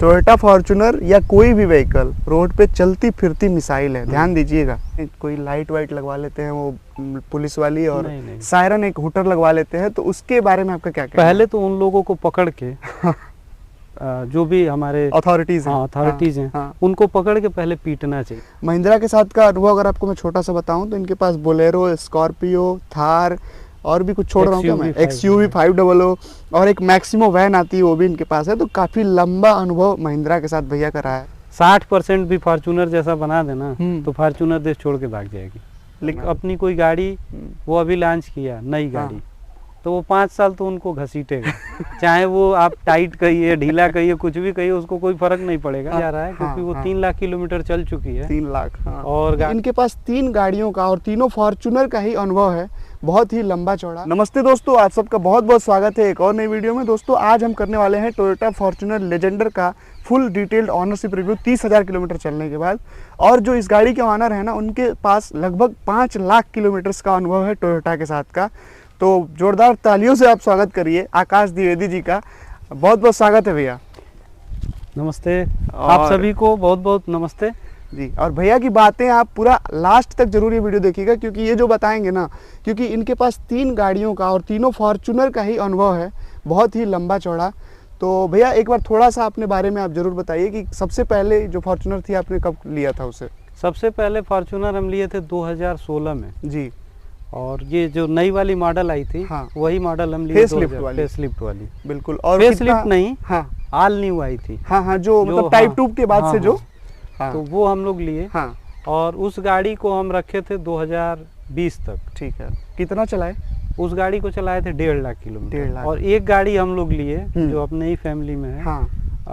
Toyota Fortuner या कोई भी व्हीकल रोड पे चलती फिरती मिसाइल है, ध्यान दीजिएगा। कोई लाइट वाइट लगवा लेते हैं वो पुलिस वाली, और नहीं। सायरन एक हुटर लगवा लेते हैं, तो उसके बारे में आपका क्या कहना है? पहले तो उन लोगों को पकड़ के जो भी हमारे अथॉरिटीज हैं, उनको पकड़ के पहले पीटना चाहिए। महिंद्रा के साथ का अनुभव अगर आपको मैं छोटा सा बताऊं तो इनके पास बोलेरो, स्कॉर्पियो, थार और भी कुछ छोड़ रहा हूँ क्या मैं, XUV 500 और एक मैक्सिमो वैन आती है वो भी इनके पास है। तो काफी लंबा अनुभव महिंद्रा के साथ भैया का रहा है। 60% भी फॉर्च्यूनर जैसा बना देना तो फॉर्च्यूनर देश छोड़ के भाग जाएगी। लेकिन अपनी कोई गाड़ी वो अभी लॉन्च किया नई गाड़ी, तो वो 5 साल तो उनको घसीटेगा। चाहे वो आप टाइट कहिए, ढीला कहिए, कुछ भी कहिए, उसको कोई फर्क नहीं पड़ेगा। जा रहा है क्योंकि वो 3 लाख किलोमीटर चल चुकी है। 3 लाख। और इनके पास 3 गाड़ियों का और तीनों फॉर्च्यूनर का ही अनुभव है, बहुत ही लंबा चौड़ा। नमस्ते दोस्तों, आप सबका बहुत बहुत स्वागत है एक और नई वीडियो में। दोस्तों आज हम करने वाले हैं टोयोटा फॉर्च्यूनर लेजेंडर का full detailed ownership review 30,000 kilometre चलने के बाद। और जो इस गाड़ी के ऑनर है ना, उनके पास लगभग 5 लाख किलोमीटर्स का अनुभव है टोयोटा के साथ का। तो जोरदार तालियों से आप स्वागत करिए आकाश द्विवेदी जी का। बहुत बहुत स्वागत है भैया। नमस्ते, आप सभी को बहुत बहुत नमस्ते जी। और भैया की बातें आप पूरा लास्ट तक जरूर ये वीडियो देखिएगा, क्योंकि ये जो बताएंगे ना, क्योंकि इनके पास 3 गाड़ियों का और तीनों फॉर्च्यूनर का ही अनुभव है, बहुत ही लंबा चौड़ा। तो भैया एक बार थोड़ा सा अपने बारे में आप जरूर बताइए कि सबसे पहले जो फॉर्च्यूनर थी आपने कब लिया था उसे? सबसे पहले फॉर्च्यूनर हम लिए थे 2016 में जी। और ये जो नई वाली मॉडल आई थी, वही मॉडल हम लिए, फेसलिफ्ट वाली। बिल्कुल। और फेसलिफ्ट नहीं, ऑल न्यू आई थी। जो मतलब टाइप 2 के बाद से जो तो वो हम लोग लिए। और उस गाड़ी को हम रखे थे 2020 तक। ठीक है। कितना चलाए? उस गाड़ी को चलाए थे 1.5 लाख किलोमीटर। और एक गाड़ी हम लोग लिए जो अपने ही फैमिली में है,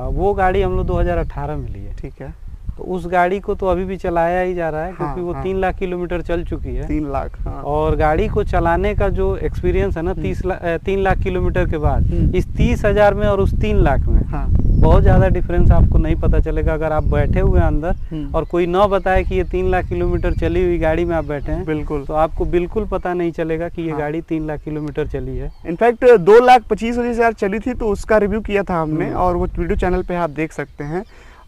वो गाड़ी हम लोग 2018 में लिए। ठीक है। तो उस गाड़ी को तो अभी भी चलाया ही जा रहा है, क्योंकि वो 3 लाख किलोमीटर चल चुकी है। 3 लाख। और गाड़ी को चलाने का जो एक्सपीरियंस है ना, 3 लाख किलोमीटर के बाद, इस 30,000 में और उस 3 लाख में बहुत ज्यादा डिफरेंस आपको नहीं पता चलेगा। अगर आप बैठे हुए हैं अंदर और कोई ना बताए कि ये 3 लाख किलोमीटर चली हुई गाड़ी में आप बैठे हैं, बिल्कुल, तो आपको बिल्कुल पता नहीं चलेगा कि ये गाड़ी 3 लाख किलोमीटर चली है। इनफैक्ट 2,25,000 चली थी, तो उसका रिव्यू किया था हमने, और वो वीडियो चैनल पे आप देख सकते हैं।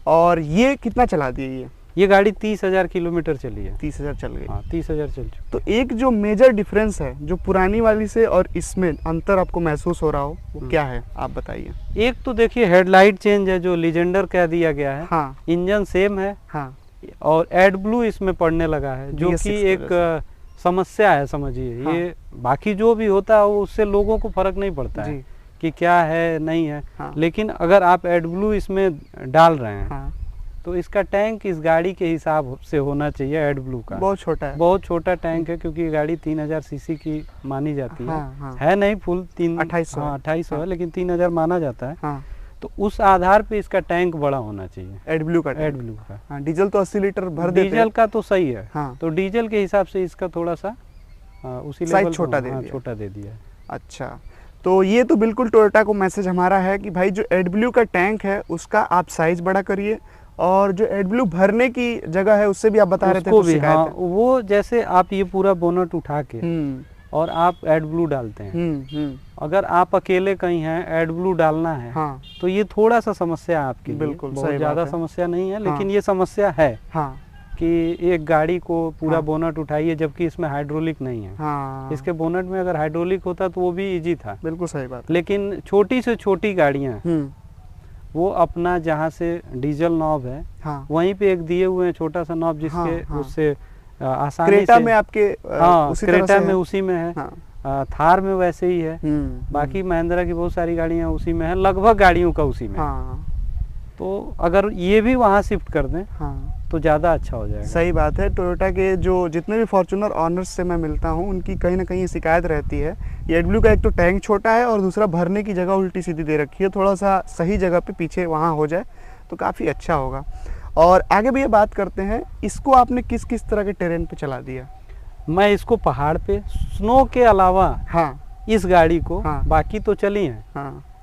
और ये कितना चला दी है? ये गाड़ी 30,000 किलोमीटर चली है। 30,000 चल गई। 30,000 चल चुकी। तो एक जो मेजर डिफरेंस है जो पुरानी वाली से और इसमें अंतर आपको महसूस हो रहा हो, वो क्या है आप बताइए। एक तो देखिए हेडलाइट चेंज है, जो लीजेंडर कह दिया गया है। इंजन सेम है। और एड ब्लू इसमें पड़ने लगा है, जो कि एक समस्या है, समझिए। ये बाकी जो भी होता है उससे लोगों को फर्क नहीं पड़ता है कि क्या है नहीं है। लेकिन अगर आप एड ब्लू इसमें डाल रहे हैं तो इसका टैंक इस गाड़ी के हिसाब से होना चाहिए। एड ब्लू का बहुत छोटा है, बहुत छोटा टैंक है, क्योंकि ये गाड़ी 3000 सीसी की मानी जाती है। है नहीं फुल 2800 है, लेकिन 3000 माना जाता है। तो उस आधार पे इसका टैंक बड़ा होना चाहिए। एड ब्लू का। डीजल तो 80 लीटर भर देते हैं। डीजल का तो सही है। तो डीजल के हिसाब से इसका थोड़ा सा उसी लेवल छोटा दे दिया। अच्छा, तो ये तो बिल्कुल टोयोटा को मैसेज हमारा है कि भाई जो एडब्ल्यू का टैंक है उसका आप साइज बड़ा करिए, और जो एडब्ल्यू भरने की जगह है उससे भी आप बता रहे थे कुछ शिकायत है। वो जैसे आप ये पूरा बोनट उठा के और आप एडब्ल्यू डालते हैं, अगर आप अकेले कहीं हैं, एडब्ल्यू डालना है, तो ये थोड़ा सा समस्या आपकी, बिल्कुल बहुत ज्यादा समस्या नहीं है, लेकिन ये समस्या है कि एक गाड़ी को पूरा बोनट उठाइए, जबकि इसमें हाइड्रोलिक नहीं है। इसके बोनट में अगर हाइड्रोलिक होता तो वो भी इजी था। बिल्कुल सही बात। लेकिन छोटी से छोटी गाड़ियां वो अपना जहाँ से डीजल नॉब है, वहीं पे एक दिए हुए हैं छोटा सा नॉब, जिसके उससे आसानी क्रेटा से में आपके क्रेटा में उसी में है। थार में वैसे ही है। बाकी महिंद्रा की बहुत सारी गाड़ियां उसी में है, लगभग गाड़ियों का उसी में। तो अगर ये भी वहाँ शिफ्ट कर दें तो ज़्यादा अच्छा हो जाएगा। सही बात है। टोयोटा के जो जितने भी फॉर्च्यूनर ऑनर्स से मैं मिलता हूँ, उनकी कहीं ना कहीं शिकायत रहती है। ये एडब्ल्यू का एक तो टैंक छोटा है, और दूसरा भरने की जगह उल्टी सीधी दे रखी है। थोड़ा सा सही जगह पे पीछे वहाँ हो जाए तो काफ़ी अच्छा होगा। और आगे भी ये बात करते हैं, इसको आपने किस किस तरह के टेरेन पे चला दिया? मैं इसको पहाड़ पे, स्नो के अलावा इस गाड़ी को बाकी तो चली है,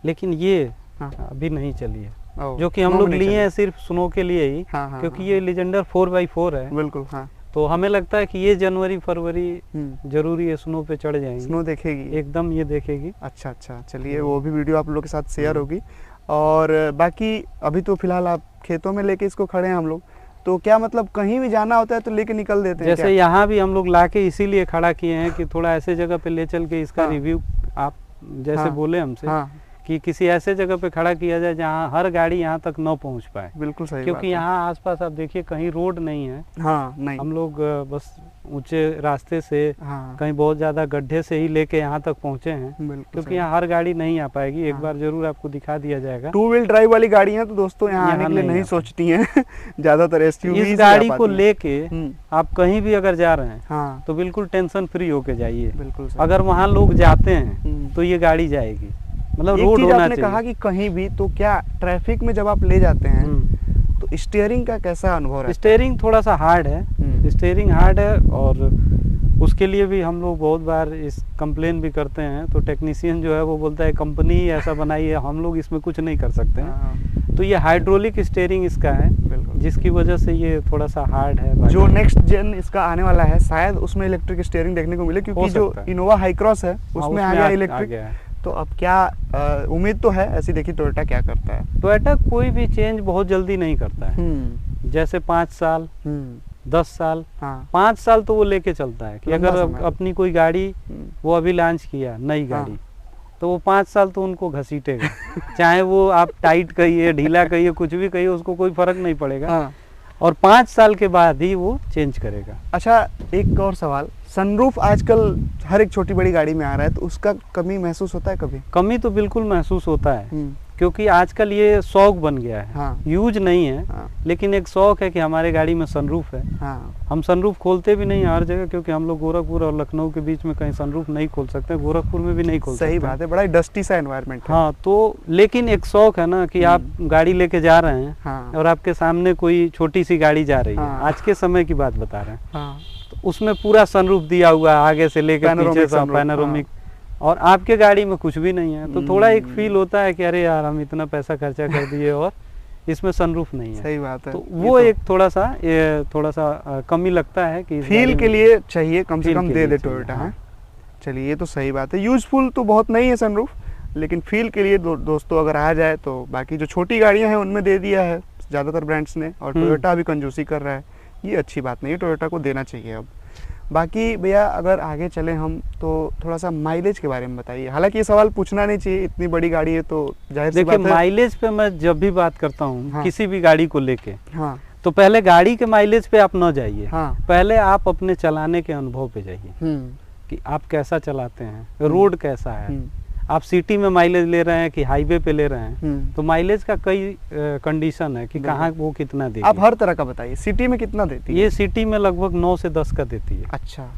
लेकिन ये अभी नहीं चली है, जो कि हम लोग लिए हैं सिर्फ स्नो के लिए ही। क्योंकि ये लेजेंडर 4x4 है। बिल्कुल। तो हमें लगता है कि ये जनवरी फरवरी जरूरी है, स्नो पे चढ़ जाएंगे। स्नो देखेगी एकदम, ये देखेगी। अच्छा, चलिए वो भी वीडियो आप लोगों के साथ शेयर होगी। और बाकी अभी तो फिलहाल आप खेतों में लेके इसको खड़े हैं हम लोग, तो क्या मतलब कहीं भी जाना होता है तो लेके निकल देते हैं? जैसे यहाँ भी हम लोग लाके इसीलिए खड़ा किए हैं कि थोड़ा ऐसे जगह पे ले चल के इसका रिव्यू आप जैसे बोले हमसे कि किसी ऐसे जगह पे खड़ा किया जाए जहाँ हर गाड़ी यहाँ तक न पहुँच पाए। बिल्कुल सही, क्योंकि यहाँ आसपास आप देखिए कहीं रोड नहीं है। नहीं, हम लोग बस ऊंचे रास्ते से कहीं बहुत ज्यादा गड्ढे से ही लेके यहाँ तक पहुँचे हैं, क्योंकि यहाँ हर गाड़ी नहीं आ पाएगी। एक बार जरूर आपको दिखा दिया जाएगा। 2 व्हील ड्राइव वाली गाड़ियाँ तो दोस्तों यहाँ आने के लिए नहीं सोचती हैं ज्यादातर एसयूवी। इस गाड़ी को लेके आप कहीं भी अगर जा रहे हैं तो बिल्कुल टेंशन फ्री होके जाइए। बिल्कुल, अगर वहाँ लोग जाते हैं तो ये गाड़ी जाएगी। मतलब रोड होना चाहिए। कहा कि कहीं भी, तो क्या ट्रैफिक में जब आप ले जाते हैं तो स्टीयरिंग का कैसा अनुभव रहता है? स्टीयरिंग थोड़ा सा हार्ड है, स्टीयरिंग हार्ड है, और उसके लिए भी हम लोग बहुत बार इस कंप्लेन भी करते हैं। तो टेक्नीशियन जो है वो बोलता है कंपनी ऐसा बनाई है, हम लोग इसमें कुछ नहीं कर सकते हैं। तो ये हाइड्रोलिक स्टीयरिंग इसका है, जिसकी वजह से ये थोड़ा सा हार्ड है। जो नेक्स्ट जेन इसका आने वाला है शायद उसमें इलेक्ट्रिक स्टीयरिंग देखने को मिले, क्योंकि जो इनोवा हाई क्रॉस है उसमें आ गया इलेक्ट्रिक। तो अब क्या उम्मीद तो है ऐसी, देखिए टोयोटा क्या करता है। टोयोटा कोई भी चेंज बहुत जल्दी नहीं करता है। जैसे 5 साल 10 साल 5 साल तो वो लेके चलता है कि अगर अपनी कोई गाड़ी वो अभी लॉन्च किया नई गाड़ी, तो वो 5 साल तो उनको घसीटेगा चाहे वो आप टाइट कहिए, ढीला कहिए, कुछ भी कहिए, उसको कोई फर्क नहीं पड़ेगा। और 5 साल के बाद ही वो चेंज करेगा। अच्छा, एक और सवाल, सनरूफ आजकल हर एक छोटी बड़ी गाड़ी में आ रहा है, तो उसका कमी महसूस होता है कभी? कमी तो बिल्कुल महसूस होता है, क्योंकि आजकल ये शौक बन गया है। यूज नहीं है, लेकिन एक शौक है कि हमारे गाड़ी में सनरूफ है। हम सनरूफ खोलते भी नहीं हर जगह, क्योंकि हम लोग गोरखपुर और लखनऊ के बीच में कहीं सनरूफ नहीं खोल सकते, गोरखपुर में भी नहीं खोल सकते। सही बात है, बड़ा डस्टी सा एनवायरनमेंट है। हाँ, तो लेकिन एक शौक है ना कि आप गाड़ी लेके जा रहे हैं और आपके सामने कोई छोटी सी गाड़ी जा रही है, आज के समय की बात बता रहे हैं, तो उसमें पूरा सनरूफ दिया हुआ है, आगे से लेकर पीछे तक पैनोरामिक, और आपके गाड़ी में कुछ भी नहीं है। तो थोड़ा एक फील होता है कि अरे यार हम इतना पैसा खर्चा कर दिए और इसमें सनरूफ नहीं है। सही बात है। तो वो एक थोड़ा सा कमी लगता है कि फील के लिए चाहिए, कम से कम दे दे टोयोटा। है, चलिए ये तो सही बात है। यूजफुल तो बहुत नहीं है सनरूफ, लेकिन फील के लिए दोस्तों अगर आ जाए तो बाकी जो छोटी गाड़ियां हैं उनमें दे दिया है ज़्यादातर ब्रांड्स ने, और टोयोटा अभी कंजूसी कर रहा है। ये अच्छी बात नहीं है, टोयोटा को देना चाहिए। अब बाकी भैया अगर आगे चले हम तो थोड़ा सा माइलेज के बारे में बताइए। हालांकि ये सवाल पूछना नहीं चाहिए, इतनी बड़ी गाड़ी है तो जाहिर सी बात है। देखिए, माइलेज पे मैं जब भी बात करता हूँ किसी भी गाड़ी को लेके, तो पहले गाड़ी के माइलेज पे आप न जाइए, पहले आप अपने चलाने के अनुभव पे जाइए कि आप कैसा चलाते हैं, रोड कैसा है, आप सिटी में माइलेज ले रहे हैं कि हाईवे पे ले रहे हैं। तो माइलेज का कई कंडीशन है कि कहाँ वो कितना देगी। आप हर तरह का बताइए, सिटी में कितना देती है? ये सिटी में लगभग 9 से 10 का देती है। अच्छा,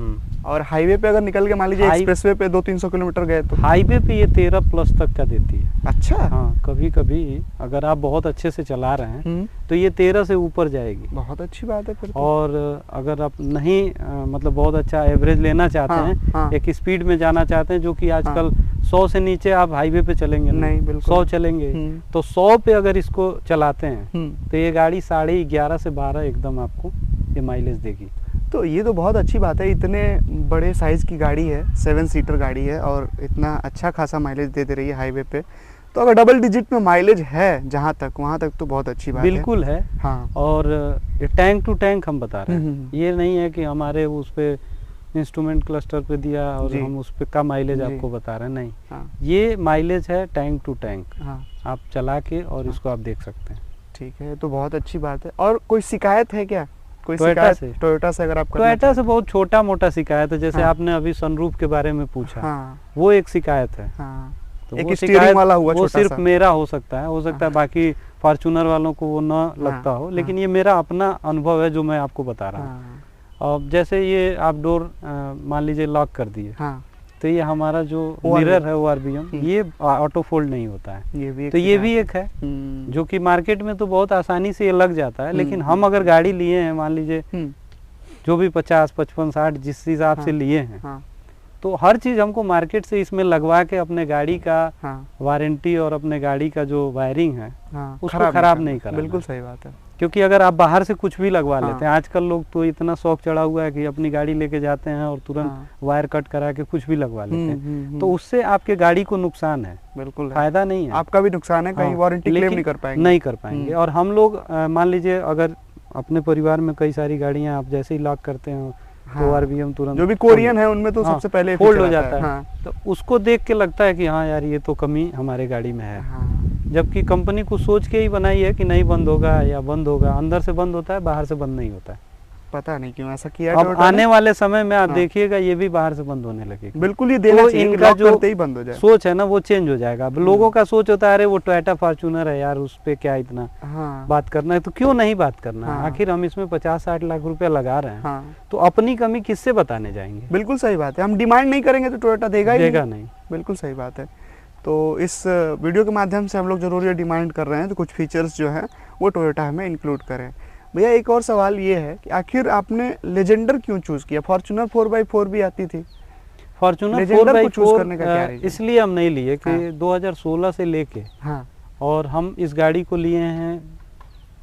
और हाईवे पे अगर निकल के मान लीजिए एक्सप्रेसवे पे 200-300 किलोमीटर गए तो? हाईवे पे ये 13 प्लस तक का देती है। अच्छा, हाँ, कभी कभी अगर आप बहुत अच्छे से चला रहे हैं तो ये 13 से ऊपर जाएगी। बहुत अच्छी बात है फिर तो। और अगर आप नहीं मतलब बहुत अच्छा एवरेज लेना चाहते हैं, एक स्पीड में जाना चाहते हैं, जो कि आजकल 100 से नीचे आप हाईवे पे चलेंगे नहीं, बिल्कुल 100 चलेंगे, तो 100 पे अगर इसको चलाते हैं तो ये गाड़ी 11.5 से 12 एकदम आपको ये माइलेज देगी। तो ये तो बहुत अच्छी बात है, इतने बड़े साइज की गाड़ी है, 7 सीटर गाड़ी है और इतना अच्छा खासा माइलेज दे रही है हाईवे पे। तो अगर डबल डिजिट में माइलेज है जहाँ तक, वहाँ तक तो बहुत अच्छी बात बिल्कुल है। हाँ, और ये टैंक टू टैंक हम बता रहे हैं, ये नहीं है कि हमारे उस पे इंस्ट्रूमेंट क्लस्टर पे दिया और हम उस पे का माइलेज आपको बता रहे हैं, नहीं। ये माइलेज है टैंक टू टैंक, आप चला के और इसको आप देख सकते हैं। ठीक है, तो बहुत अच्छी बात है। और कोई शिकायत है क्या? कोई शिकायत टोयोटा से अगर आप टोयोटा से बहुत छोटा मोटा शिकायत है, जैसे आपने अभी सनरूफ के बारे में पूछा, वो एक शिकायत है। तो एक स्टीयरिंग वाला हुआ, वो सिर्फ मेरा हो सकता है, बाकी फॉर्च्यूनर वालों को वो न लगता हो, लेकिन ये मेरा अपना अनुभव है जो मैं आपको बता रहा हूँ। अब जैसे ये आप डोर मान लीजिए लॉक कर दिए, तो ये हमारा जो मिरर है ORBM, ये ऑटो फोल्ड नहीं होता है। ये भी एक है जो कि मार्केट में तो बहुत आसानी से ये लग जाता है, लेकिन हम अगर गाड़ी लिए हैं मान लीजिए जो भी 50, 55, 60 जिस हिसाब से लिए हैं, तो हर चीज हमको मार्केट से इसमें लगवा के अपने गाड़ी का वारंटी और अपने गाड़ी का जो वायरिंग है उसको खराब नहीं करना। बिल्कुल सही बात है, क्योंकि अगर आप बाहर से कुछ भी लगवा लेते हैं, आजकल लोग तो इतना शौक चढ़ा हुआ है कि अपनी गाड़ी लेके जाते हैं और तुरंत वायर कट करा के कुछ भी लगवा लेते हैं, तो उससे आपके गाड़ी को नुकसान है, बिल्कुल फायदा नहीं है, आपका भी नुकसान है, कहीं वारंटी क्लेम नहीं कर पाएंगे। और हम लोग मान लीजिए अगर अपने परिवार में कई सारी गाड़ियां आप जैसे ही लॉक करते हैं तो आरबीएम तुरंत, जो भी कोरियन है उनमें तो सबसे पहले फोल्ड हो जाता है, तो उसको देख के लगता है कि हाँ यार ये तो कमी हमारे गाड़ी में है, जबकि कंपनी को सोच के ही बनाई है कि नहीं बंद होगा या बंद होगा, अंदर से बंद होता है, बाहर से बंद नहीं होता है, पता नहीं क्यों ऐसा किया। अब आने वाले समय में आप देखिएगा ये भी बाहर से बंद होने लगेगा, बिल्कुल ये देना चाहिए, इनका जो ही बंद हो जाए, सोच है ना वो चेंज हो जाएगा। अब लोगों का सोच होता है अरे वो टोयोटा फॉर्च्यूनर है यार, उस पे क्या इतना बात करना है, तो क्यों नहीं बात करना है, आखिर हम इसमें 50-60 लाख रुपया लगा रहे हैं, तो अपनी कमी किससे बताने जाएंगे। बिल्कुल सही बात है, हम डिमांड नहीं करेंगे तो टोयोटा देगा नहीं। बिल्कुल सही बात है। तो इस वीडियो के माध्यम से हम लोग जरूर ये डिमांड कर रहे हैं तो कुछ फीचर्स जो हैं वो टोयोटा हमें इंक्लूड करें। भैया एक और सवाल ये है कि आखिर आपने लेजेंडर क्यों चूज किया? फॉर्च्यूनर 4x4 भी आती थी, फॉर्च्यूनर 4x4 इसलिए हम नहीं लिए कि 2016 से लेके और हम इस गाड़ी को लिए हैं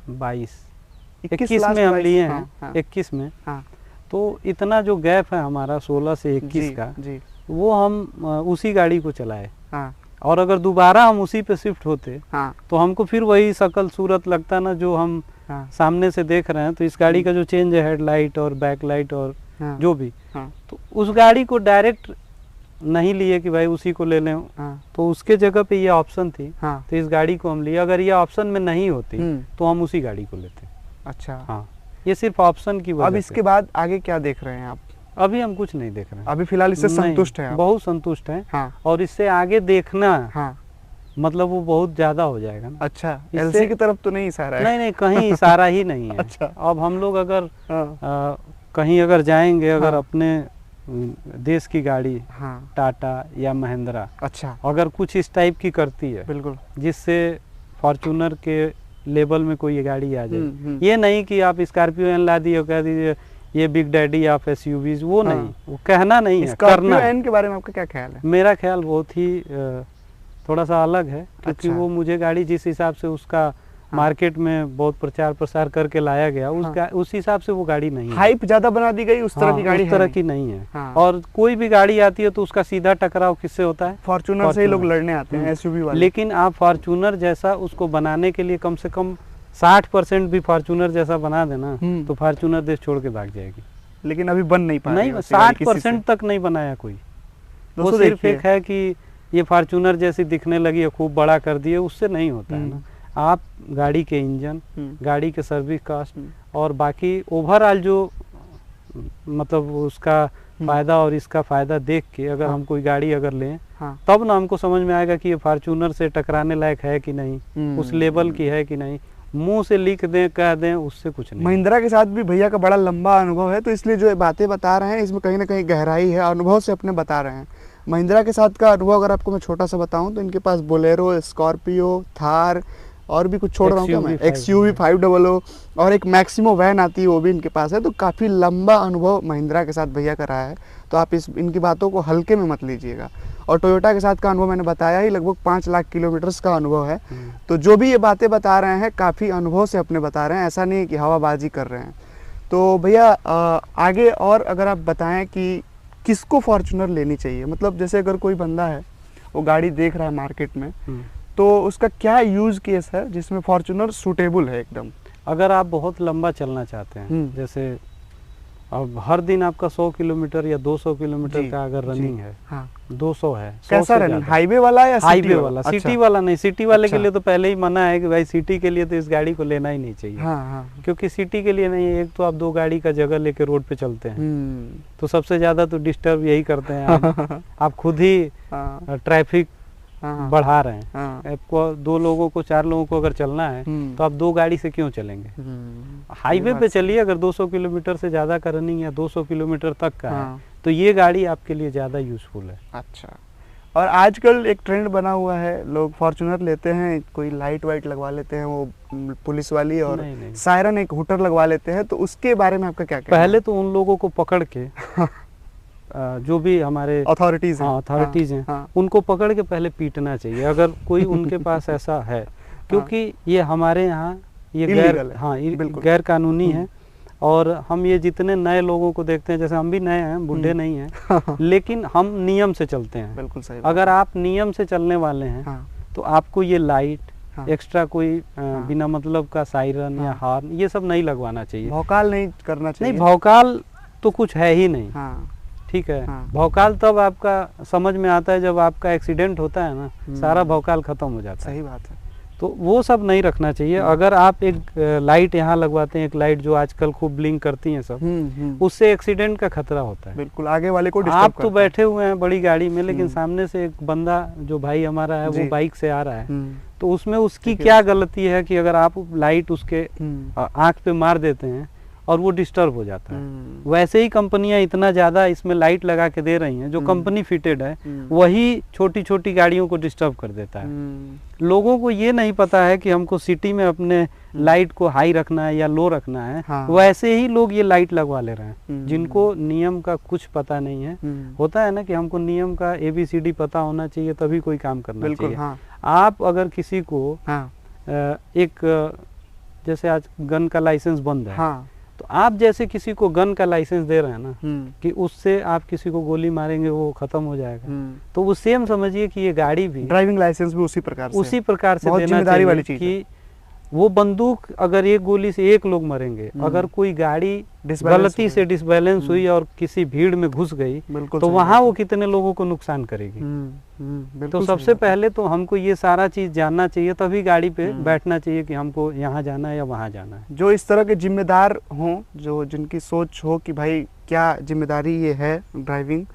21 में हम लिए हैं 21 में, तो इतना जो गैप है हमारा 16 से 21 का वो हम उसी गाड़ी को चलाए, और अगर दोबारा हम उसी पे शिफ्ट होते तो हमको फिर वही शकल सूरत लगता ना जो हम सामने से देख रहे हैं। तो इस गाड़ी का जो चेंज है हेडलाइट और बैकलाइट और जो भी, तो उस गाड़ी को डायरेक्ट नहीं लिए कि भाई उसी को ले लें, तो उसके जगह पे ये ऑप्शन थी, तो इस गाड़ी को हम लिए। अगर ये ऑप्शन में नहीं होती तो हम उसी गाड़ी को लेते। अच्छा, हाँ, ये सिर्फ ऑप्शन की वजह। अब इसके बाद आगे क्या देख रहे हैं आप? अभी हम कुछ नहीं देख रहे हैं, अभी फिलहाल इससे संतुष्ट हैं? बहुत संतुष्ट हैं, और इससे आगे देखना मतलब वो बहुत ज्यादा हो जाएगा ना। अच्छा, एलसी की तरफ तो नहीं इशारा है? नहीं, कहीं इशारा ही नहीं है। अच्छा, अब हम लोग अगर कहीं अगर जाएंगे, अगर अपने देश की गाड़ी टाटा या महिंद्रा, अच्छा, अगर कुछ इस टाइप की करती है, बिल्कुल, जिससे फॉर्च्यूनर के लेवल में कोई गाड़ी आ जाए, ये नहीं कि आप स्कॉर्पियो एन ला दिए कह दीजिए ये बिग डैडी ऑफ एसयूवीज, वो नहीं, वो कहना नहीं है, करना। एन के बारे में आपका क्या ख्याल है? मेरा ख्याल बहुत ही थोड़ा सा अलग है, क्योंकि वो मुझे गाड़ी जिस हिसाब से उसका मार्केट में बहुत प्रचार प्रसार करके लाया गया, उस हिसाब से वो गाड़ी नहीं है, हाइप ज्यादा बना दी गई, उस तरह की गाड़ी उस तरह की नहीं है। और कोई भी गाड़ी आती है तो उसका सीधा टकराव किससे होता है? फॉर्च्यूनर से ही लोग लड़ने आते हैं, एसयूवी वाले। लेकिन आप फॉर्च्यूनर जैसा उसको बनाने के लिए कम से कम 60% भी फॉर्च्यूनर जैसा बना देना तो फॉर्च्यूनर देश छोड़ के भाग जाएगी। लेकिन अभी बन नहीं पा रही, 60% तक नहीं बनाया कोई। वो सिर्फ एक है कि ये फॉर्च्यूनर जैसी दिखने लगी है, खूब बड़ा कर दिए, उससे नहीं होता है ना। आप गाड़ी के इंजन, गाड़ी के सर्विस कास्ट और बाकी ओवरऑल जो मतलब उसका फायदा और इसका फायदा देख के अगर हम कोई गाड़ी अगर लें, तब ना हमको समझ में आएगा कि ये फॉर्च्यूनर से टकराने लायक है कि नहीं, उस लेवल की है कि नहीं। मुंह से लिख दें, कह दें, उससे कुछ नहीं। महिंद्रा के साथ भी भैया का बड़ा लंबा अनुभव है, तो इसलिए जो बातें बता रहे हैं इसमें कहीं ना कहीं गहराई है, अनुभव से अपने बता रहे हैं। महिंद्रा के साथ का अनुभव अगर आपको मैं छोटा सा बताऊं तो इनके पास बोलेरो, स्कॉर्पियो, थार और भी कुछ छोड़ रहा हूँ क्या मैं, XUV 500 और एक मैक्सिमो वैन आती है वो भी इनके पास है। तो काफ़ी लंबा अनुभव महिंद्रा के साथ भैया का रहा है, तो आप इनकी बातों को हल्के में मत लीजिएगा। और टोयोटा के साथ का अनुभव मैंने बताया ही, लगभग 5 लाख किलोमीटर्स का अनुभव है। तो जो भी ये बातें बता रहे हैं काफ़ी अनुभव से अपने बता रहे हैं, ऐसा नहीं है कि हवाबाजी कर रहे हैं। तो भैया आगे और अगर आप बताएं कि किसको फॉर्च्यूनर लेनी चाहिए, मतलब जैसे अगर कोई बंदा है वो गाड़ी देख रहा है मार्केट में, तो उसका क्या यूज केस है जिसमें फॉर्च्यूनर सूटेबल है एकदम? अगर आप बहुत लंबा चलना चाहते हैं, जैसे अब हर दिन आपका 100 किलोमीटर या 200 किलोमीटर का अगर रनिंग है, 200 है, कैसा रनिंग, हाईवे वाला या हाईवे वाला? सिटी वाला नहीं, सिटी वाले के लिए तो पहले ही मना है कि भाई सिटी के लिए तो इस गाड़ी को लेना ही नहीं चाहिए। क्योंकि सिटी के लिए नहीं है, एक तो आप 2 गाड़ी का जगह लेके रोड पे चलते हैं तो सबसे ज्यादा तो डिस्टर्ब यही करते हैं आप खुद ही ट्रैफिक बढ़ा रहे हैं। आपको 2 लोगों को 4 लोगों को अगर चलना है तो आप 2 गाड़ी से क्यों चलेंगे? हाईवे पे चलिए, अगर 200 किलोमीटर से ज्यादा का रनिंग या 200 किलोमीटर तक का है तो ये गाड़ी आपके लिए ज्यादा यूजफुल है। अच्छा, और आजकल एक ट्रेंड बना हुआ है, लोग फॉर्च्यूनर लेते हैं, कोई लाइट वाइट लगवा लेते हैं, वो पुलिस वाली, और सायरन एक हुटर लगवा लेते हैं, तो उसके बारे में आपका क्या कहना है? पहले तो उन लोगों को पकड़ के जो भी हमारे अथॉरिटीज हैं, अथॉरिटीज हैं, उनको पकड़ के पहले पीटना चाहिए अगर कोई उनके पास ऐसा है, क्योंकि ये हमारे यहाँ ये गैर कानूनी है। और हम ये जितने नए लोगों को देखते हैं, जैसे हम भी नए हैं, बूढ़े नहीं हैं, लेकिन हम नियम से चलते हैं। बिल्कुल सही। अगर आप नियम से चलने वाले हैं तो आपको ये लाइट एक्स्ट्रा कोई बिना मतलब का सायरन या हॉर्न ये सब नहीं लगवाना चाहिए। भौकाल नहीं करना चाहिए। नहीं, भौकाल तो कुछ है ही नहीं। ठीक है। भौकाल तब आपका समझ में आता है जब आपका एक्सीडेंट होता है ना, सारा भौकाल खत्म हो जाता है। सही बात है। तो वो सब नहीं रखना चाहिए। अगर आप एक लाइट यहाँ लगवाते हैं, एक लाइट जो आजकल खूब ब्लिंक करती हैं सब, उससे एक्सीडेंट का खतरा होता है। बिल्कुल, आगे वाले को डिस्टर्ब आप तो बैठे हुए हैं बड़ी गाड़ी में, लेकिन सामने से एक बंदा जो भाई हमारा है वो बाइक से आ रहा है, तो उसमें उसकी क्या गलती है कि अगर आप लाइट उसके आंख पे मार देते हैं और वो डिस्टर्ब हो जाता है। वैसे ही कंपनियां इतना ज्यादा इसमें लाइट लगा के दे रही हैं, जो कंपनी फिटेड है वही छोटी छोटी गाड़ियों को डिस्टर्ब कर देता है। लोगों को ये नहीं पता है कि हमको सिटी में अपने लाइट को हाई रखना है या लो रखना है। वैसे ही लोग ये लाइट लगवा ले रहे हैं, जिनको नियम का कुछ पता नहीं है। होता है ना कि हमको नियम का ABCD पता होना चाहिए तभी कोई काम करना चाहिए। आप अगर किसी को एक जैसे आज गन का लाइसेंस बंद है, तो आप जैसे किसी को गन का लाइसेंस दे रहे हैं ना, कि उससे आप किसी को गोली मारेंगे वो खत्म हो जाएगा, तो वो सेम समझिए कि ये गाड़ी भी, ड्राइविंग लाइसेंस भी उसी प्रकार से देना चाहिए कि वो बंदूक अगर एक गोली से एक लोग मरेंगे, अगर कोई गाड़ी गलती से डिसबैलेंस हुई और किसी भीड़ में घुस गई तो वहाँ वो कितने लोगों को नुकसान करेगी। तो सबसे पहले तो हमको ये सारा चीज जानना चाहिए, तभी गाड़ी पे बैठना चाहिए कि हमको यहाँ जाना है या वहाँ जाना है। जो इस तरह के जिम्मेदार हों, जो जिनकी सोच हो कि भाई क्या जिम्मेदारी ये है ड्राइविंग,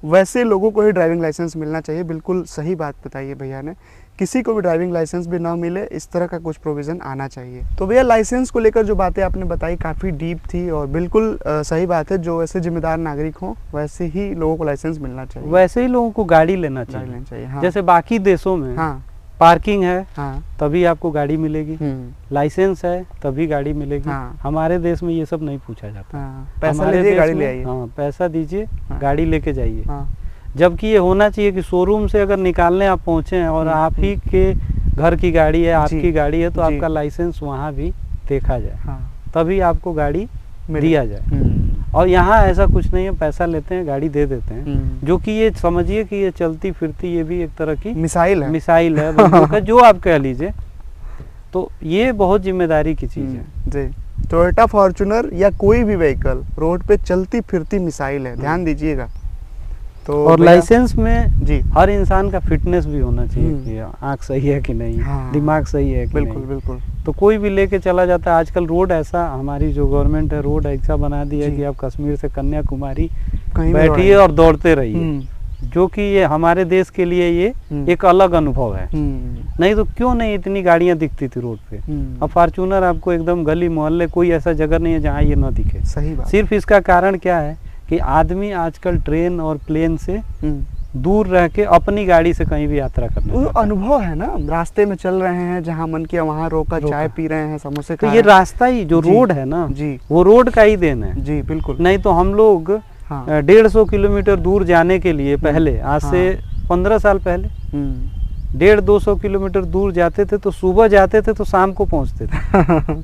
वैसे लोगों को ही ड्राइविंग लाइसेंस मिलना चाहिए। बिल्कुल सही बात बताइए भैया ने। किसी को भी ड्राइविंग लाइसेंस भी ना मिले, इस तरह का कुछ प्रोविज़न आना चाहिए। तो भैया लाइसेंस को लेकर जो बातें आपने बताई काफ़ी डीप थी और बिल्कुल सही बात है। जो ऐसे जिम्मेदार नागरिक हों वैसे ही लोगों को लाइसेंस मिलना चाहिए, वैसे ही लोगों को गाड़ी लेना चाहिए। जैसे बाकी देशों में पार्किंग है तभी आपको गाड़ी मिलेगी, लाइसेंस है तभी गाड़ी मिलेगी। हमारे देश में ये सब नहीं पूछा जाता। पैसा लीजिए गाड़ी ले आइए। पैसा दीजिए गाड़ी लेके जाइए। जबकि ये होना चाहिए कि शोरूम से अगर निकालने आप पहुंचे हैं और आप ही के घर की गाड़ी है, आपकी गाड़ी है, तो आपका लाइसेंस वहाँ भी देखा जाए, तभी आपको गाड़ी दिया जाए। और यहाँ ऐसा कुछ नहीं है, पैसा लेते हैं गाड़ी दे देते हैं, जो कि ये समझिए कि ये चलती फिरती ये भी एक तरह की मिसाइल है बंदूक है, जो आप कह लीजिए। तो ये बहुत जिम्मेदारी की चीज़ है जी। टोयोटा फॉर्च्यूनर या कोई भी व्हीकल रोड पे चलती फिरती मिसाइल है, ध्यान दीजिएगा। तो और लाइसेंस में जी हर इंसान का फिटनेस भी होना चाहिए कि आँख सही है कि नहीं, दिमाग सही है कि नहीं। बिल्कुल। तो कोई भी लेके चला जाता है। आजकल रोड ऐसा, हमारी जो गवर्नमेंट है रोड ऐसा बना दिया है कि आप कश्मीर से कन्याकुमारी बैठिए और दौड़ते रहिए, जो कि ये हमारे देश के लिए ये एक अलग अनुभव है। नहीं तो क्यों नहीं इतनी गाड़ियां दिखती थी रोड पे। अब फॉर्च्यूनर आपको एकदम गली मोहल्ले कोई ऐसा जगह नहीं है जहाँ ये ना दिखे। सही बात। सिर्फ इसका कारण क्या है कि आदमी आजकल ट्रेन और प्लेन से दूर रह के अपनी गाड़ी से कहीं भी यात्रा करना। वो अनुभव है ना, रास्ते में चल रहे हैं, जहाँ मन किया वहाँ रोका, चाय पी रहे हैं, समोसे खा रहे हैं। तो ये रास्ता ही जो रोड है ना जी, वो रोड का ही देन है जी। बिल्कुल। नहीं तो हम लोग 150 किलोमीटर दूर जाने के लिए पहले, आज से 15 साल पहले 150-200 किलोमीटर दूर जाते थे, तो सुबह जाते थे तो शाम को पहुँचते थे।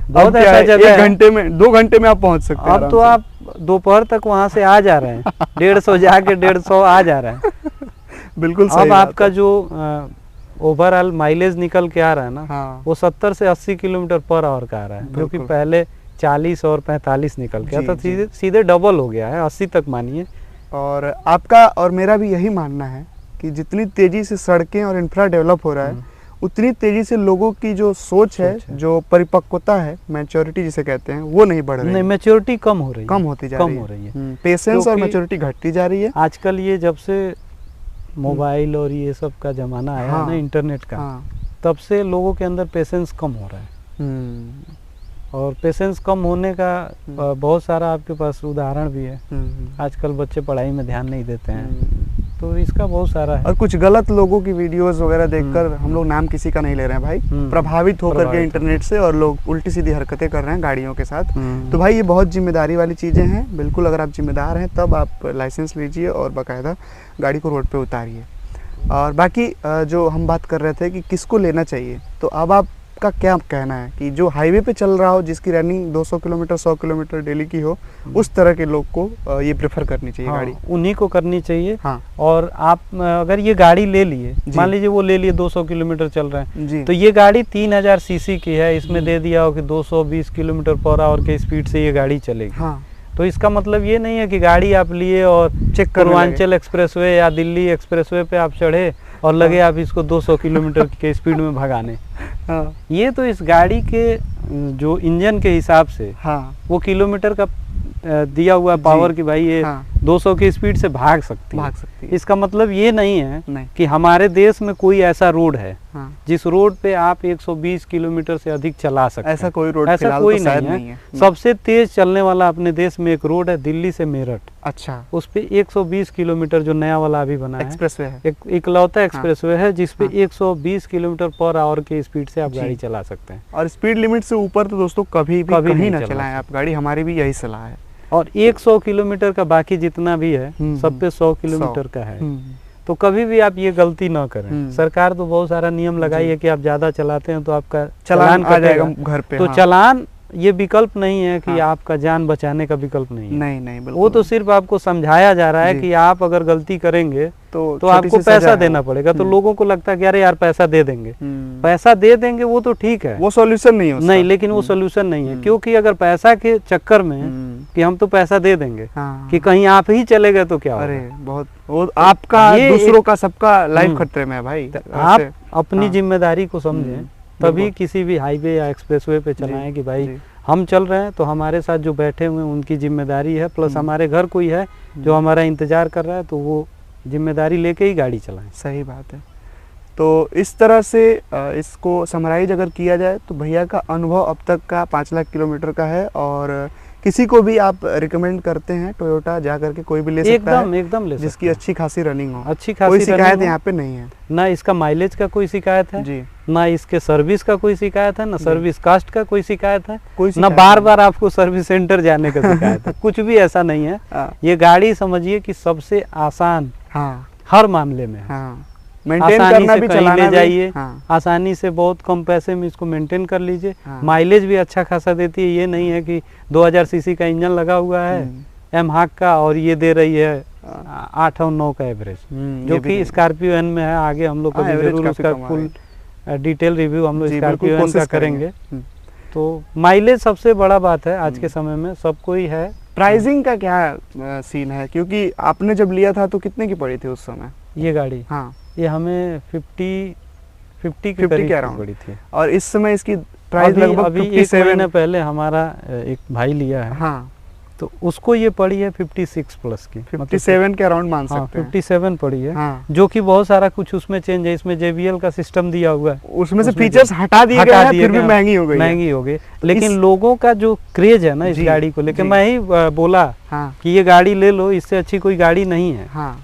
बहुत ऐसा जगह 1 घंटे में 2 घंटे में आप पहुंच सकते हैं। अब तो आप दोपहर तक वहां से आ जा रहे हैं, 150 जाके 150 आ जा रहे हैं। बिल्कुल सही। अब आपका जो ओवरऑल माइलेज निकल के आ रहा है ना, वो 70 से 80 किलोमीटर पर आवर का आ रहा है, जो कि पहले 40 और 45 निकल के आता, सीधे डबल हो गया है, 80 तक मानिए। और आपका और मेरा भी यही मानना है कि जितनी तेजी से सड़कें और इंफ्रा डेवलप हो रहा है, उतनी तेजी से लोगों की जो सोच है, जो परिपक्वता है, मैच्योरिटी जिसे कहते हैं, वो नहीं बढ़ रही है। नहीं, मैच्योरिटी कम हो रही है, कम होती जा रही है। पेशेंस और मैच्योरिटी घटती जा रही है। आजकल ये जब से मोबाइल और ये सब का जमाना आया ना, इंटरनेट का, तब से लोगों के अंदर पेशेंस कम हो रहा है। और पेशेंस कम होने का बहुत सारा आपके पास उदाहरण भी है। आजकल बच्चे पढ़ाई में ध्यान नहीं देते हैं, तो इसका बहुत सारा है। और कुछ गलत लोगों की वीडियोस वगैरह देखकर, हम लोग नाम किसी का नहीं ले रहे हैं भाई, प्रभावित होकर के इंटरनेट से, और लोग उल्टी सीधी हरकतें कर रहे हैं गाड़ियों के साथ। तो भाई ये बहुत जिम्मेदारी वाली चीज़ें हैं। बिल्कुल अगर आप जिम्मेदार हैं तब आप लाइसेंस लीजिए और बाकायदा गाड़ी को रोड पे उतारिए। और बाकी जो हम बात कर रहे थे कि किसको लेना चाहिए, तो अब आपका क्या कहना है कि जो हाईवे पे चल रहा हो, जिसकी रनिंग 200 किलोमीटर 100 किलोमीटर डेली की हो, उस तरह के लोग को ये प्रेफर करनी चाहिए गाड़ी? उन्हीं को करनी चाहिए। हाँ। और आप अगर ये गाड़ी ले लिए, मान लीजिए वो ले लिए 200 किलोमीटर चल रहे हैं, तो ये गाड़ी 3000 सीसी की है, इसमें दे दिया हो कि 220 किलोमीटर पर आवर के स्पीड से ये गाड़ी चलेगी। हाँ। तो इसका मतलब ये नहीं है कि गाड़ी आप लिए और पूर्वांचल एक्सप्रेसवे या दिल्ली एक्सप्रेसवे पे आप चढ़े और लगे आप इसको 200 किलोमीटर के स्पीड में भगाने। ये तो इस गाड़ी के जो इंजन के हिसाब से वो किलोमीटर का दिया हुआ पावर कि भाई ये 200 की स्पीड से भाग सकती है। इसका मतलब ये नहीं है कि हमारे देश में कोई ऐसा रोड है जिस रोड पे आप 120 किलोमीटर से अधिक चला सकते हैं। ऐसा कोई रोड ऐसा कोई नहीं है। सबसे तेज चलने वाला अपने देश में एक रोड है, दिल्ली से मेरठ। अच्छा। उस पे 120 किलोमीटर जो नया वाला अभी बना है, एक्सप्रेसवे है, एक इकलौता एक्सप्रेसवे है जिसपे 120 किलोमीटर पर आवर की स्पीड से आप गाड़ी चला सकते हैं। और स्पीड लिमिट से ऊपर तो दोस्तों कभी नहीं ना चलाएं आप गाड़ी, हमारी भी यही सलाह है। और 100 किलोमीटर का बाकी जितना भी है सब पे 100 किलोमीटर का है। तो कभी भी आप ये गलती ना करें। सरकार तो बहुत सारा नियम लगाई है कि आप ज्यादा चलाते हैं तो आपका चालान आ जाएगा घर पे। तो चालान ये विकल्प नहीं है कि आपका जान बचाने का विकल्प नहीं है। नहीं बिल्कुल। वो तो सिर्फ आपको समझाया जा रहा है कि आप अगर गलती करेंगे तो आपको पैसा देना पड़ेगा। तो लोगों को लगता है कि अरे यार पैसा दे देंगे, पैसा दे देंगे, वो तो ठीक है, वो सॉल्यूशन नहीं है। नहीं, लेकिन वो सॉल्यूशन नहीं है। क्योंकि अगर पैसा के चक्कर में कि हम तो पैसा दे देंगे कि कहीं आप ही चले गए तो क्या होगा? अरे बहुत, वो आपका, दूसरों का, सबका लाइफ खतरे में है भाई। आप अपनी जिम्मेदारी को समझें, तभी किसी भी हाईवे या एक्सप्रेसवे पे चलाएं कि भाई हम चल रहे हैं तो हमारे साथ जो बैठे हुए हैं उनकी जिम्मेदारी है, प्लस हमारे घर कोई है जो हमारा इंतजार कर रहा है, तो वो जिम्मेदारी लेके ही गाड़ी चलाएं। सही बात है। तो इस तरह से इसको समराइज अगर किया जाए तो भैया का अनुभव अब तक का 5 लाख किलोमीटर का है। और किसी को भी आप रिकमेंड करते हैं टोयोटा जा करके कोई भी ले सकता है, एकदम ले सकता है, जिसकी अच्छी खासी रनिंग हो, अच्छी खासी कोई शिकायत यहाँ पे नहीं है। ना इसका माइलेज का कोई शिकायत है जी, ना इसके सर्विस का कोई शिकायत है, ना सर्विस कास्ट का कोई शिकायत है, ना बार आपको सर्विस सेंटर जाने का शिकायत है। कुछ भी ऐसा नहीं है। ये गाड़ी समझिए कि सबसे आसान हर मामले में मेंटेन करना भी, चलाना ले जाइए आसानी से, बहुत कम पैसे में इसको मेंटेन कर लीजिए। माइलेज भी अच्छा खासा देती है। ये नहीं है कि 2000 सीसी का इंजन लगा हुआ है एमहाक का और ये दे रही है 8 और 9 का एवरेज, जो कि स्कॉर्पियो एन में है। आगे हम लोग कभी जरूर उसका फुल डिटेल रिव्यू हम लोग स्कॉर्पियो एन का करेंगे। तो माइलेज सबसे बड़ा बात है आज के समय में, सबको ही है। प्राइसिंग का क्या सीन है, क्योंकि आपने जब लिया था तो कितने की पड़ी थी उस समय ये गाड़ी? ये हमें 50 के करीब पड़ी थी। और इस समय इसकी प्राइस लगभग अभी 1 महीने पहले हमारा एक भाई लिया है, तो उसको ये पड़ी है 56 प्लस की, 57 के अराउंड मान सकते हैं। 57 पड़ी है, जो कि बहुत सारा कुछ उसमें चेंज है। इसमें JBL का सिस्टम दिया हुआ है, उसमें से फीचर्स हटा दिए गए हैं, फिर भी महंगी हो गई। लेकिन लोगों का जो क्रेज है ना इस गाड़ी को लेकर, मैं ही बोला कि ये गाड़ी ले लो, इससे अच्छी कोई गाड़ी नहीं है।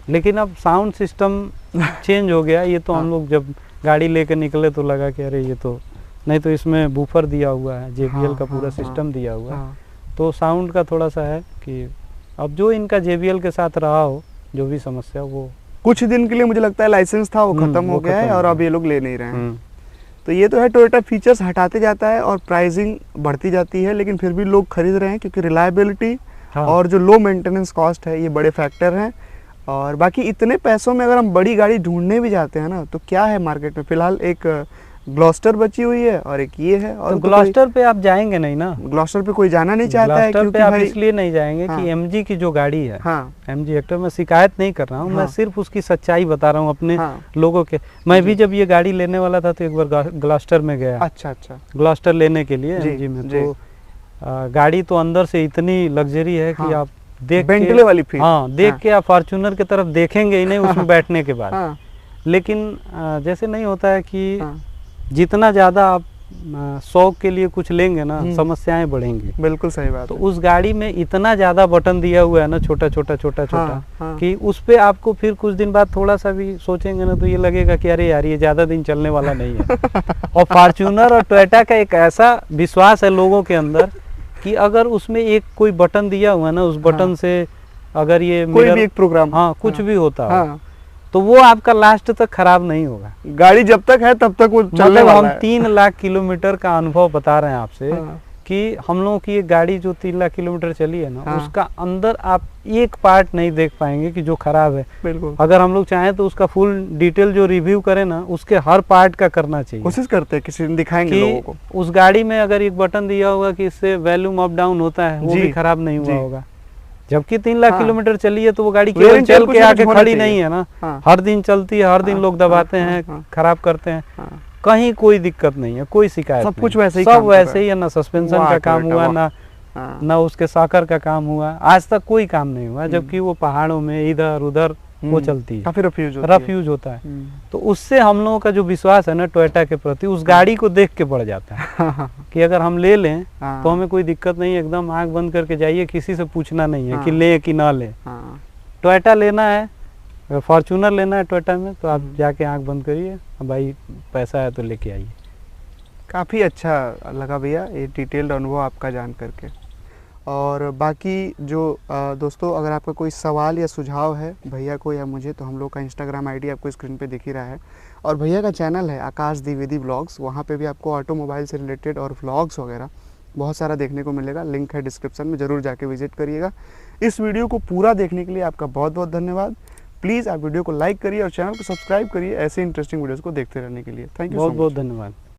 लेकिन अब साउंड सिस्टम चेंज हो गया। ये तो हम लोग जब गाड़ी लेकर निकले तो लगा कि अरे ये तो नहीं, तो इसमें बूफर दिया हुआ है, JBL का पूरा सिस्टम दिया हुआ है। तो साउंड का थोड़ा सा है कि अब जो इनका JBL के साथ रहा हो, जो भी समस्या, वो कुछ दिन के लिए मुझे लगता है लाइसेंस था वो खत्म हो गया है और अब ये लोग ले नहीं रहे हैं। तो ये तो है, टोयोटा फीचर्स हटाते जाता है और प्राइसिंग बढ़ती जाती है, लेकिन फिर भी लोग खरीद रहे हैं क्योंकि रिलायबिलिटी और जो लो मेंटेनेंस कॉस्ट है ये बड़े फैक्टर हैं। और बाकी इतने पैसों में अगर हम बड़ी गाड़ी ढूंढने भी जाते हैं ना, तो क्या है मार्केट में फिलहाल? एक ग्लॉस्टर बची हुई है और एक ये है। और तो ग्लॉस्टर पे आप जाएंगे नहीं ना, ग्लॉस्टर पे कोई जाना नहीं चाहता है, क्योंकि आप इसलिए नहीं जाएंगे कि MG की जो गाड़ी है, MG हेक्टर, मैं शिकायत नहीं कर रहा हूँ, मैं सिर्फ उसकी सच्चाई बता रहा हूँ अपने लोगों के। मैं भी जब ये गाड़ी लेने वाला था तो एक बार ग्लॉस्टर में गया। अच्छा, ग्लॉस्टर लेने के लिए MG में, तो गाड़ी तो अंदर से इतनी लग्जरी है कि आप देख बेंटले वाली फील, देख के आप फॉर्च्यूनर की तरफ देखेंगे ही नहीं उसमें बैठने के बाद। लेकिन जैसे नहीं होता है कि जितना ज़्यादा आप शौक के लिए कुछ लेंगे ना, समस्याएं बढ़ेंगी। बिल्कुल सही बात तो है। उस गाड़ी में इतना ज्यादा बटन दिया हुआ है ना, छोटा छोटा छोटा छोटा, कि उस पे आपको फिर कुछ दिन बाद थोड़ा सा भी सोचेंगे ना तो ये लगेगा कि अरे यार ये ज्यादा दिन चलने वाला नहीं है। और फॉर्च्यूनर और टोयोटा का एक ऐसा विश्वास है लोगों के अंदर कि अगर उसमें एक कोई बटन दिया हुआ है ना, उस बटन से अगर ये कोई भी एक प्रोग्राम कुछ भी होता है तो वो आपका लास्ट तक खराब नहीं होगा। गाड़ी जब तक है तब तक वो चलने वाला है। हम 3 लाख किलोमीटर का अनुभव बता रहे हैं आपसे कि हम लोगों की एक गाड़ी जो 3 लाख किलोमीटर चली है ना, उसका अंदर आप एक पार्ट नहीं देख पाएंगे कि जो खराब है। बिल्कुल। अगर हम लोग चाहें तो उसका फुल डिटेल जो रिव्यू करें ना, उसके हर पार्ट का करना चाहिए। कोशिश करते हैं किसी दिन दिखाएंगे लोगों को। उस गाड़ी में अगर एक बटन दिया होगा कि इससे वॉल्यूम अप डाउन होता है, वो भी खराब नहीं हुआ होगा। जबकि 3 लाख किलोमीटर चली है तो वो गाड़ी केवल चल के आके खड़ी नहीं है ना, हर दिन चलती है, हर दिन लोग दबाते हैं, खराब करते हैं, कहीं कोई दिक्कत नहीं है, कोई शिकायत सब कुछ वैसे ही सब वैसे ही है। ना सस्पेंशन का काम हुआ, ना उसके साकर का काम हुआ, आज तक कोई काम नहीं हुआ। जबकि वो पहाड़ों में इधर उधर वो चलती है, काफी रफ यूज होता है। तो उससे हम लोगों का जो विश्वास है ना टोयोटा के प्रति, उस गाड़ी को देख के बढ़ जाता है कि अगर हम ले लें तो हमें कोई दिक्कत नहीं, एकदम आंख बंद करके जाइए, किसी से पूछना नहीं है कि ले कि ना ले। टोयोटा लेना है, फॉर्च्यूनर लेना है टोयोटा में, तो आप जाके आंख बंद करिए, भाई पैसा है तो लेके आइए। काफ़ी अच्छा लगा भैया ये डिटेल्ड अनुभव आपका जान करके। और बाकी जो दोस्तों, अगर आपका कोई सवाल या सुझाव है भैया को या मुझे, तो हम लोग का इंस्टाग्राम आईडी आपको स्क्रीन पे दिख ही रहा है, और भैया का चैनल है आकाश द्विवेदी व्लॉग्स, वहाँ पे भी आपको ऑटोमोबाइल से रिलेटेड और व्लॉग्स वगैरह बहुत सारा देखने को मिलेगा। लिंक है डिस्क्रिप्शन में, ज़रूर जाके विजिट करिएगा। इस वीडियो को पूरा देखने के लिए आपका बहुत बहुत धन्यवाद। प्लीज़ आप वीडियो को लाइक करिए और चैनल को सब्सक्राइब करिए ऐसे इंटरेस्टिंग वीडियोज़ को देखते रहने के लिए। थैंक यू, बहुत बहुत धन्यवाद।